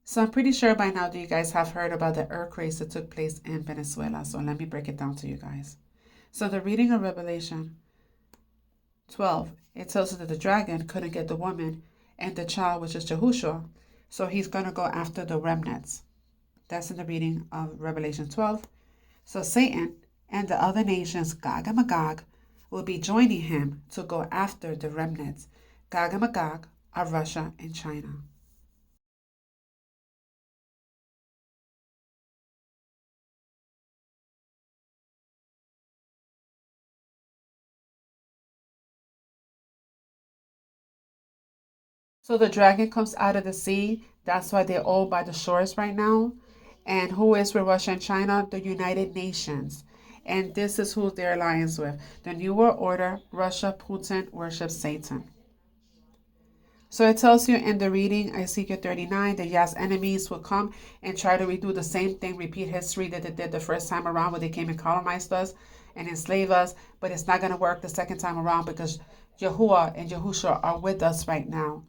So I'm pretty sure by now that you guys have heard about the earthquakes that took place in Venezuela. So let me break it down to you guys. So the reading of Revelation 12, it tells us that the dragon couldn't get the woman and the child, which is Jehoshua. So he's going to go after the remnants. That's in the reading of Revelation 12. So Satan and the other nations, Gog and Magog, will be joining him to go after the remnants, Gog and Magog, of Russia and China. So the dragon comes out of the sea. That's why they're all by the shores right now. And who is with Russia and China? The United Nations. And this is who they're alliance with. The New World Order, Russia, Putin worships Satan. So it tells you in the reading, Ezekiel 39, that yes, enemies will come and try to redo the same thing, repeat history that they did the first time around when they came and colonized us and enslaved us. But it's not going to work the second time around because Yahuwah and Yahushua are with us right now.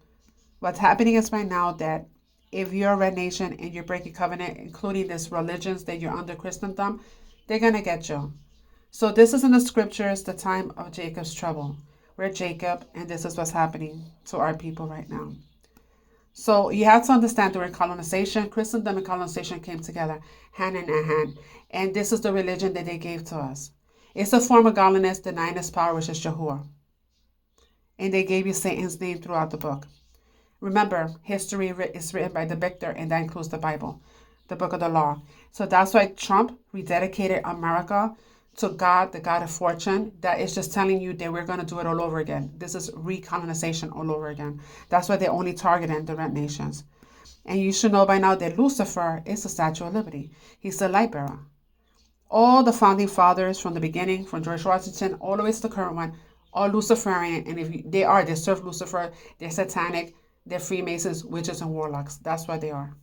What's happening is right now that if you're a red nation and you're breaking covenant, including these religions that you're under Christendom, they're going to get you. So this is in the scriptures, the time of Jacob's trouble. We're Jacob, and this is what's happening to our people right now. So you have to understand during colonization, Christendom and colonization came together hand in hand. And this is the religion that they gave to us. It's a form of godliness denying its power, which is Yahuwah. And they gave you Satan's name throughout the book. Remember, history is written by the victor, and that includes the Bible, the book of the law. So that's why Trump rededicated America to God, the God of fortune. That is just telling you that we're going to do it all over again. This is recolonization all over again. That's why they're only targeting the red nations. And you should know by now that Lucifer is the Statue of Liberty. He's the light bearer. All the founding fathers from the beginning, from George Washington all the way to the current one, are Luciferian. And if they serve Lucifer, they're satanic, they're Freemasons, witches, and warlocks. That's what they are.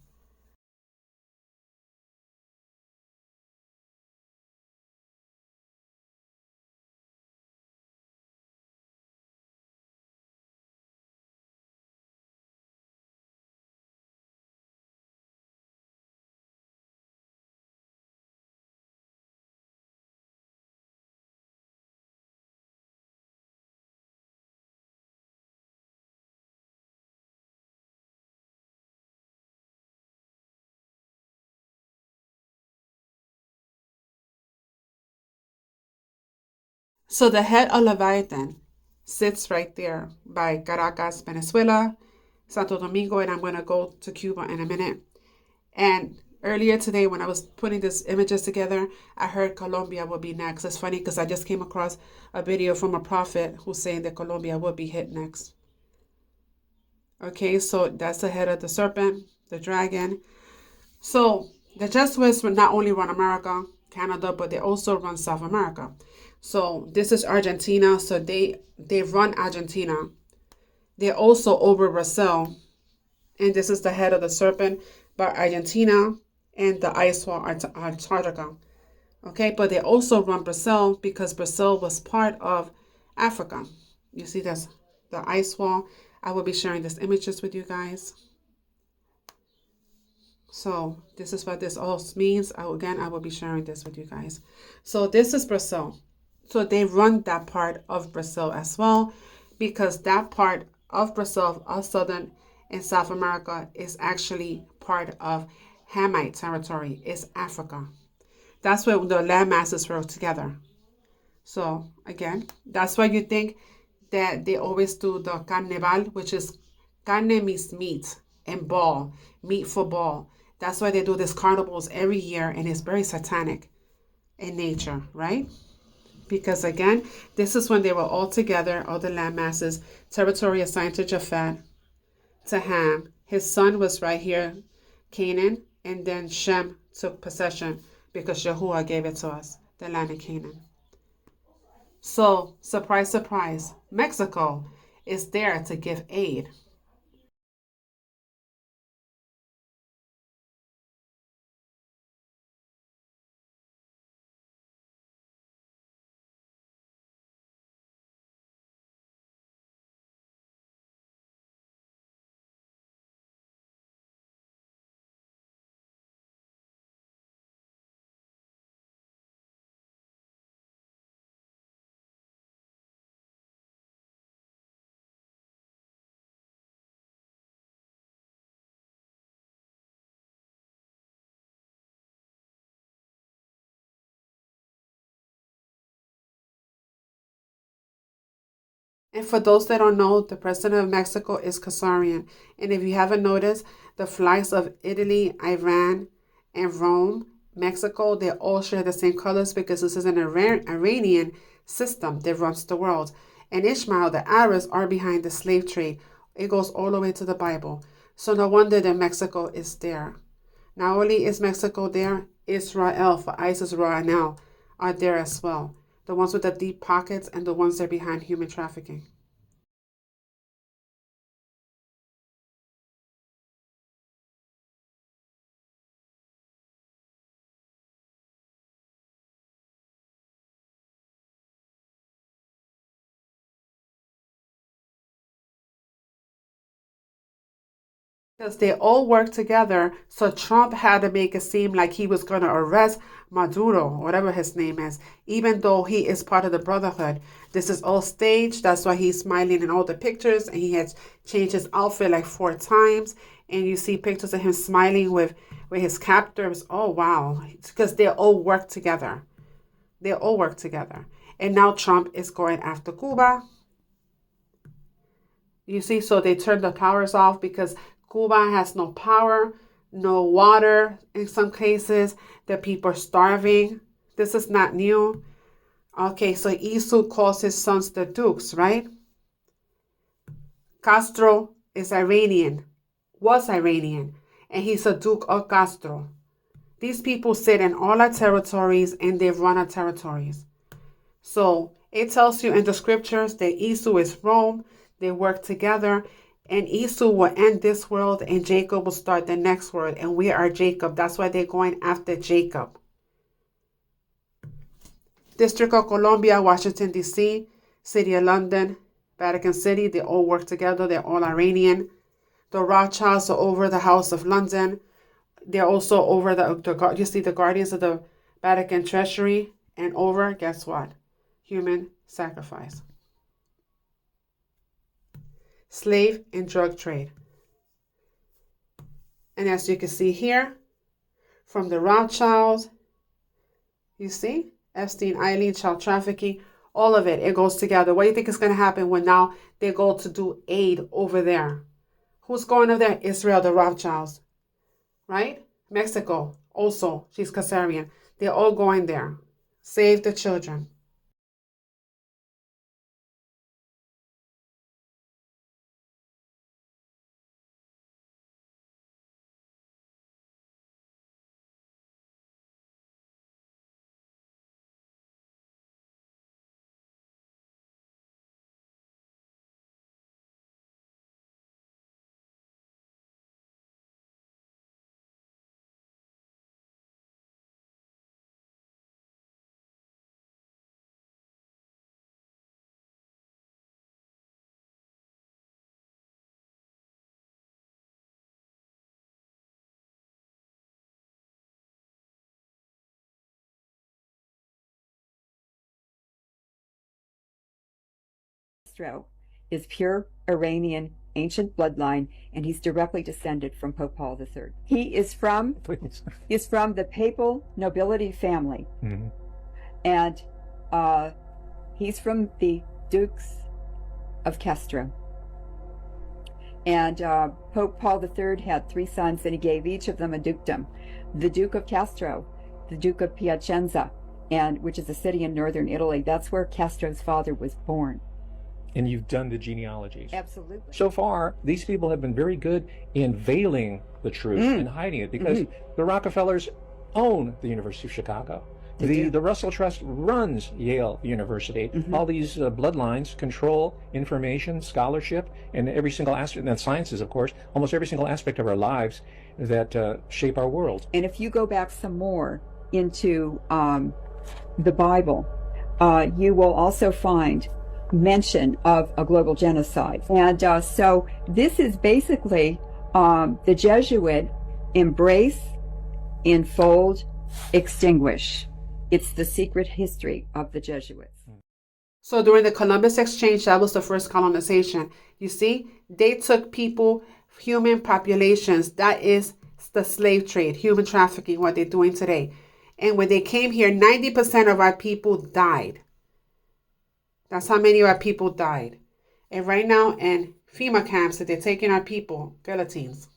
So the head of Leviathan sits right there by Caracas, Venezuela, Santo Domingo, and I'm going to go to Cuba in a minute. And earlier today, when I was putting these images together, I heard Colombia would be next. It's funny because I just came across a video from a prophet who's saying that Colombia would be hit next. Okay, so that's the head of the serpent, the dragon. So the Jesuits would not only run America, Canada, but they also run South America. So this is Argentina. So they run Argentina. They're also over Brazil, and this is the head of the serpent by Argentina and the ice wall Antarctica. Okay, but they also run Brazil because Brazil was part of Africa. You see this, the ice wall. I will be sharing these images with you guys. So this is what this all means. I will be sharing this with you guys. So this is Brazil. So they run that part of Brazil as well because that part of Brazil, of Southern and South America, is actually part of Hamite territory. It's Africa. That's where the land masses were together. So again, that's why you think that they always do the carnival, which is carne means meat and ball, meat for ball. That's why they do these carnivals every year, and it's very satanic in nature, right? Because again, this is when they were all together, all the land masses, territory assigned to Japhet, to Ham. His son was right here, Canaan, and then Shem took possession because Yahuwah gave it to us, the land of Canaan. So, surprise, surprise, Mexico is there to give aid. And for those that don't know, the president of Mexico is Khazarian. And if you haven't noticed, the flags of Italy, Iran, and Rome, Mexico, they all share the same colors because this is an Iranian system that runs the world. And Ishmael, the Arabs, are behind the slave trade. It goes all the way to the Bible. So no wonder that Mexico is there. Not only is Mexico there, Israel, for ISIS, Roanel, are there as well. The ones with the deep pockets and the ones that are behind human trafficking. Because they all work together, so Trump had to make it seem like he was going to arrest Maduro, whatever his name is, even though he is part of the Brotherhood. This is all staged. That's why he's smiling in all the pictures, and he has changed his outfit like 4 times. And you see pictures of him smiling with his captors. Oh, wow. Because they all work together. They all work together. And now Trump is going after Cuba. You see, so they turned the powers off because Cuba has no power, no water in some cases. The people are starving. This is not new. Okay, so Isu calls his sons the dukes, right? Castro is Iranian, was Iranian, and he's a Duke of Castro. These people sit in all our territories and they run our territories. So it tells you in the scriptures that Isu is Rome. They work together, and Esau will end this world, and Jacob will start the next world, and we are Jacob. That's why they're going after Jacob. District of Columbia, Washington, D.C., City of London, Vatican City, they all work together. They're all Iranian. The Rothschilds are over the House of London. They're also over you see the guardians of the Vatican Treasury, and over, guess what? Human sacrifice. Slave and drug trade. And as you can see here, from the Rothschilds, you see, Epstein Island, child trafficking, all of it, it goes together. What do you think is going to happen when now they go to do aid over there? Who's going over there? Israel, the Rothschilds, right? Mexico, also, she's Khazarian. They're all going there. Save the children. Castro is pure Iranian ancient bloodline, and he's directly descended from Pope Paul III. He is from the papal nobility family, and he's from the Dukes of Castro. And Pope Paul III had 3 sons, and he gave each of them a dukedom. The Duke of Castro, the Duke of Piacenza, which is a city in northern Italy. That's where Castro's father was born. And you've done the genealogies. Absolutely. So far, these people have been very good in veiling the truth and hiding it, because the Rockefellers own the University of Chicago. The Russell Trust runs Yale University. All these bloodlines control information, scholarship, and every single aspect, and sciences, of course, almost every single aspect of our lives that shape our world. And if you go back some more into the Bible, you will also find mention of a global genocide. And so this is basically the Jesuit embrace, enfold, extinguish. It's the secret history of the Jesuits. So during the Columbus Exchange, that was the first colonization. You see, they took people, human populations, that is the slave trade, human trafficking, what they're doing today. And when they came here, 90% of our people died. That's how many of our people died. And right now in FEMA camps that they're taking our people, Philippines.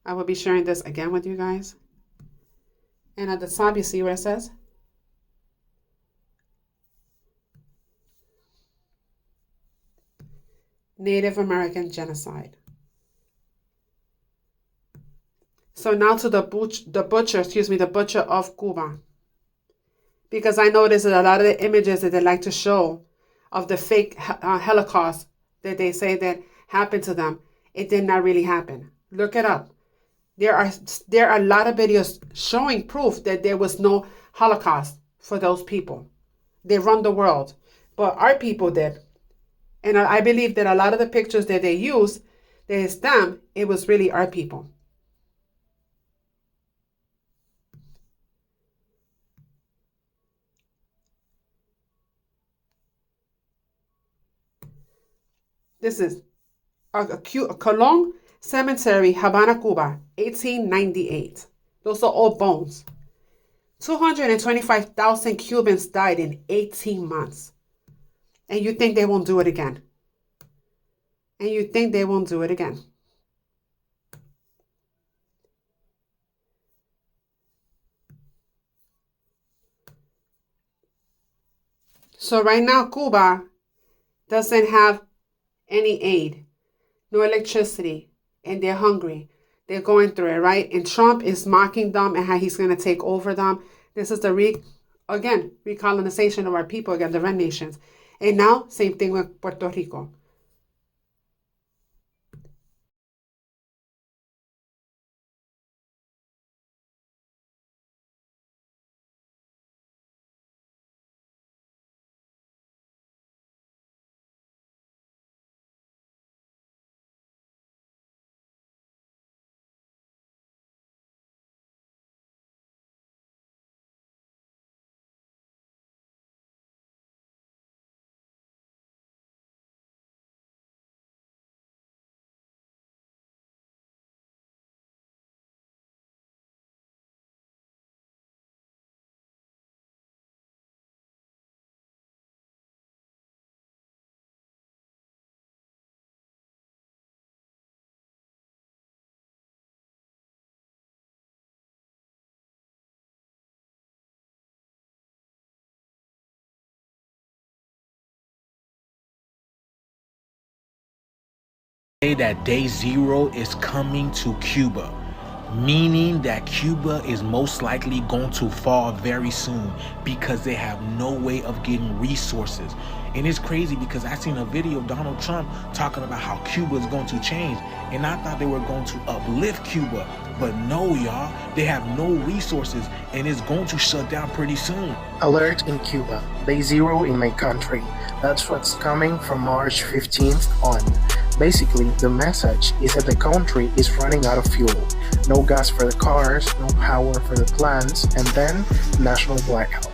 I will be sharing this again with you guys. And at the top, you see where it says Native American genocide. So now to the butcher of Cuba. Because I noticed that a lot of the images that they like to show of the fake Holocaust that they say that happened to them, it did not really happen. Look it up. There are a lot of videos showing proof that there was no Holocaust for those people. They run the world. But our people did. And I believe that a lot of the pictures that they use, that is them, it was really our people. This is a Colón Cemetery, Havana, Cuba, 1898. Those are all bones. 225,000 Cubans died in 18 months. And you think they won't do it again. And you think they won't do it again. So right now, Cuba doesn't have any aid, no electricity, and they're hungry. They're going through it, right? And Trump is mocking them and how he's going to take over them. This is the recolonization of our people again, the red nations. And now, same thing with Puerto Rico. Say that day zero is coming to Cuba, meaning that Cuba is most likely going to fall very soon because they have no way of getting resources. And it's crazy because I seen a video of Donald Trump talking about how Cuba is going to change, and I thought they were going to uplift Cuba, but no, y'all, they have no resources and it's going to shut down pretty soon. Alert in Cuba, day zero in my country. That's what's coming from March 15th on. Basically, the message is that the country is running out of fuel. No gas for the cars, no power for the plants, and then national blackout.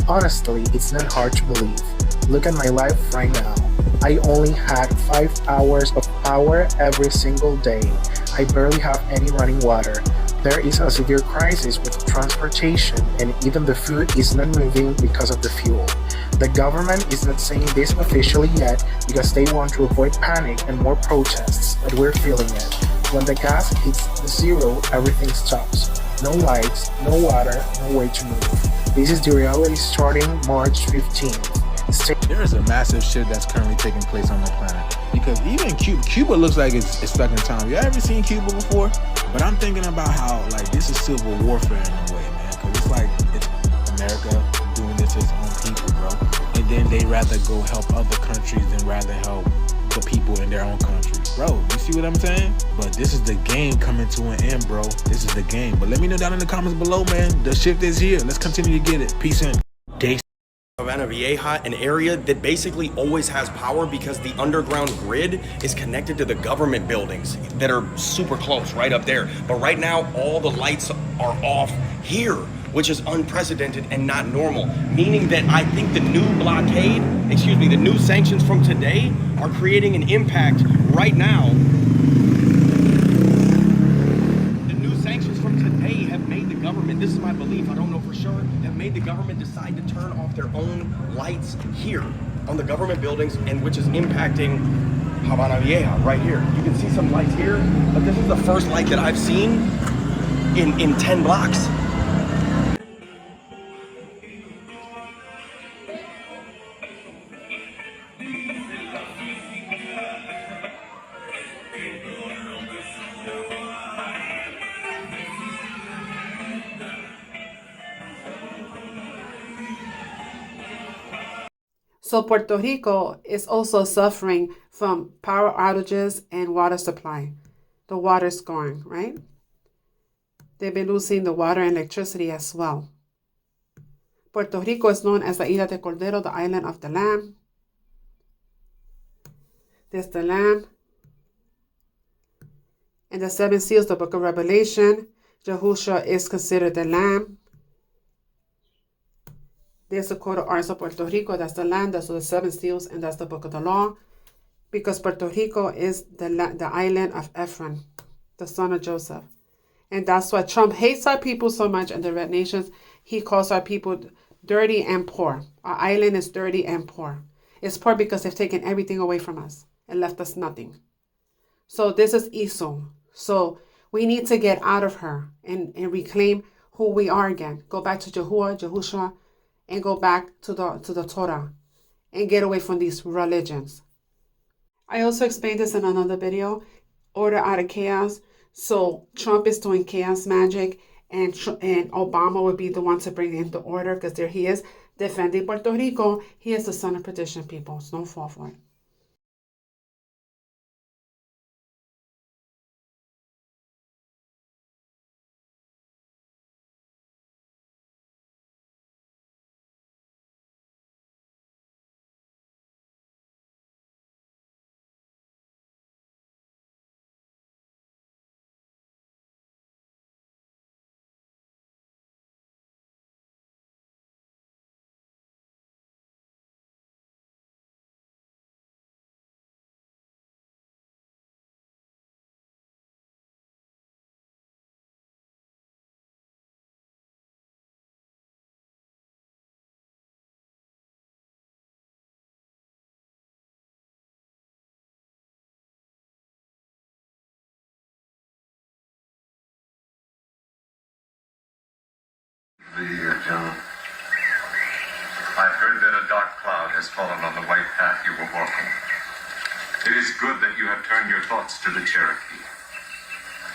Honestly, it's not hard to believe. Look at my life right now. I only had 5 hours of power every single day. I barely have any running water. There is a severe crisis with transportation, and even the food is not moving because of the fuel. The government is not saying this officially yet because they want to avoid panic and more protests, but we're feeling it. When the gas hits the zero, everything stops. No lights, no water, no way to move. This is the reality starting March 15th. There is a massive shit that's currently taking place on the planet. Because even Cuba looks like it's stuck in time. You ever seen Cuba before? But I'm thinking about how like this is civil warfare in a way, man. Because it's like it's America doing this to its own people, bro. And then they rather go help other countries than rather help the people in their own country. Bro, you see what I'm saying? But this is the game coming to an end, bro. This is the game. But let me know down in the comments below, man. The shift is here. Let's continue to get it. Peace in. Havana Vieja, an area that basically always has power because the underground grid is connected to the government buildings that are super close right up there. But right now, all the lights are off here, which is unprecedented and not normal, meaning that I think the new the new sanctions from today are creating an impact right now. The new sanctions from today have made the government, this is my belief, I don't know for sure, have made the government decide to turn off their own lights here on the government buildings, and which is impacting Havana Vieja right here. You can see some lights here, but this is the first light that I've seen in 10 blocks. So Puerto Rico is also suffering from power outages and water supply. The water's gone, right? They've been losing the water and electricity as well. Puerto Rico is known as the Isla de Cordero, the island of the Lamb. There's the Lamb. And the seven seals, the book of Revelation. Yahushua is considered the Lamb. There's the coat of arms of Puerto Rico. That's the land. That's the seven seals. And that's the book of the law. Because Puerto Rico is the island of Ephraim, the son of Joseph. And that's why Trump hates our people so much and the red nations. He calls our people dirty and poor. Our island is dirty and poor. It's poor because they've taken everything away from us and left us nothing. So this is Esau. So we need to get out of her and reclaim who we are again. Go back to Yahushua, and go back to the Torah and get away from these religions. I also explained this in another video, order out of chaos. So Trump is doing chaos magic, and Obama would be the one to bring in the order, because there he is defending Puerto Rico. He is the son of perdition, people. So don't fall for it. General. I've heard that a dark cloud has fallen on the white path you were walking. It is good that you have turned your thoughts to the Cherokee.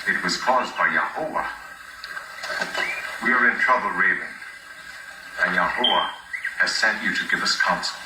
It was caused by Yahuwah. We are in trouble, Raven, and Yahuwah has sent you to give us counsel.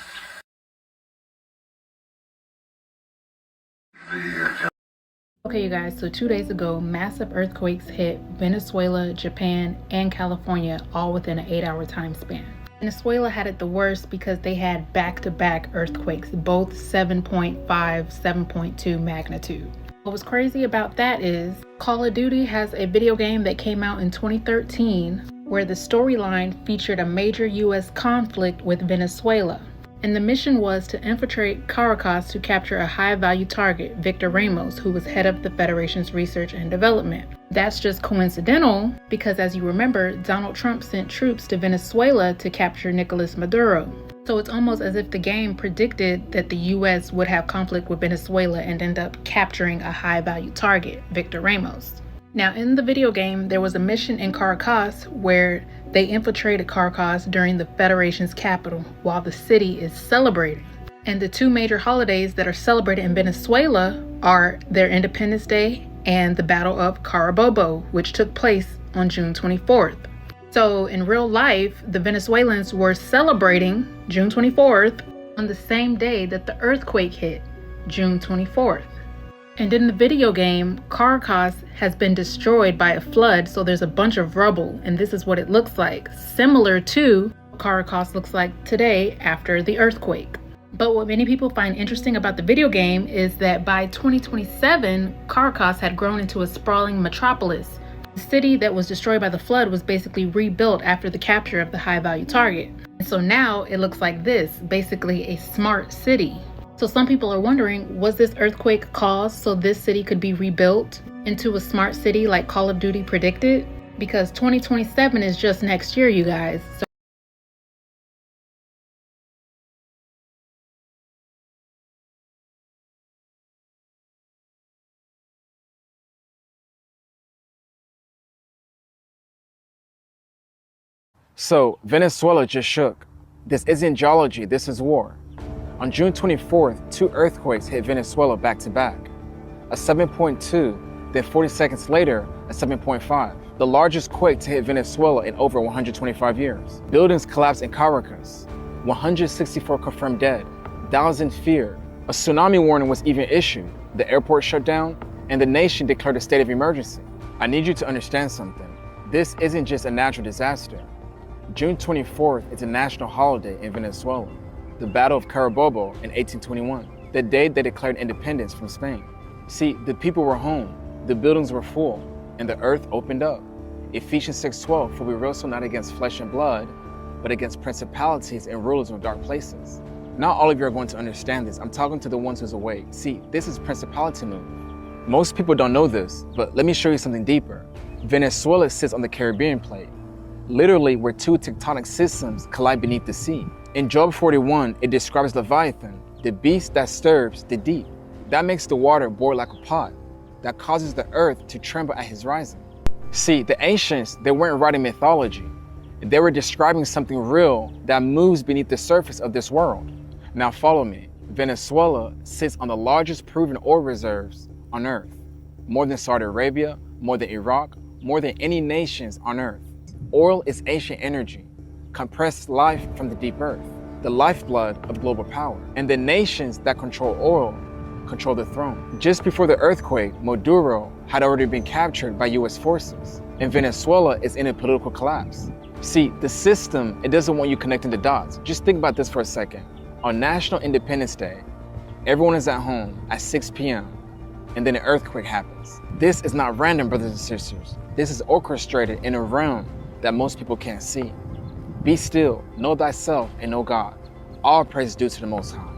Okay, you guys, so 2 days ago, massive earthquakes hit Venezuela, Japan, and California, all within an 8-hour time span. Venezuela had it the worst because they had back-to-back earthquakes, both 7.5, 7.2 magnitude. What was crazy about that is Call of Duty has a video game that came out in 2013 where the storyline featured a major US conflict with Venezuela. And the mission was to infiltrate Caracas to capture a high-value target, Victor Ramos, who was head of the Federation's research and development. That's just coincidental because, as you remember, Donald Trump sent troops to Venezuela to capture Nicolas Maduro. So it's almost as if the game predicted that the US would have conflict with Venezuela and end up capturing a high-value target, Victor Ramos. Now, in the video game, there was a mission in Caracas where they infiltrated Caracas during the Federation's capital while the city is celebrating. And the two major holidays that are celebrated in Venezuela are their Independence Day and the Battle of Carabobo, which took place on June 24th. So in real life, the Venezuelans were celebrating June 24th on the same day that the earthquake hit, June 24th. And in the video game, Caracas has been destroyed by a flood, so there's a bunch of rubble, and this is what it looks like, similar to what Caracas looks like today after the earthquake. But what many people find interesting about the video game is that by 2027, Caracas had grown into a sprawling metropolis. The city that was destroyed by the flood was basically rebuilt after the capture of the high-value target. And so now it looks like this, basically a smart city. So some people are wondering, was this earthquake caused so this city could be rebuilt into a smart city like Call of Duty predicted? Because 2027 is just next year, you guys. So So, Venezuela just shook. This isn't geology, this is war. On June 24th, 2 earthquakes hit Venezuela back to back. A 7.2, then 40 seconds later, a 7.5. The largest quake to hit Venezuela in over 125 years. Buildings collapsed in Caracas. 164 confirmed dead, thousands feared. A tsunami warning was even issued. The airport shut down, and the nation declared a state of emergency. I need you to understand something. This isn't just a natural disaster. June 24th is a national holiday in Venezuela. The Battle of Carabobo in 1821, the day they declared independence from Spain. See, the people were home, the buildings were full, and the earth opened up. Ephesians 6:12, for we wrestle not against flesh and blood, but against principalities and rulers of dark places. Not all of you are going to understand this. I'm talking to the ones who's awake. See, this is principality move. Most people don't know this, but let me show you something deeper. Venezuela sits on the Caribbean plate, literally where 2 tectonic systems collide beneath the sea. In Job 41, it describes Leviathan, the beast that stirs the deep. That makes the water boil like a pot, that causes the earth to tremble at his rising. See, the ancients, they weren't writing mythology. They were describing something real that moves beneath the surface of this world. Now follow me. Venezuela sits on the largest proven oil reserves on earth. More than Saudi Arabia, more than Iraq, more than any nations on earth. Oil is ancient energy, compressed life from the deep earth, the lifeblood of global power. And the nations that control oil control the throne. Just before the earthquake, Maduro had already been captured by US forces, and Venezuela is in a political collapse. See, the system, it doesn't want you connecting the dots. Just think about this for a second. On National Independence Day, everyone is at home at 6 p.m., and then an earthquake happens. This is not random, brothers and sisters. This is orchestrated in a realm that most people can't see. Be still, know thyself, and know God. All praise due to the Most High.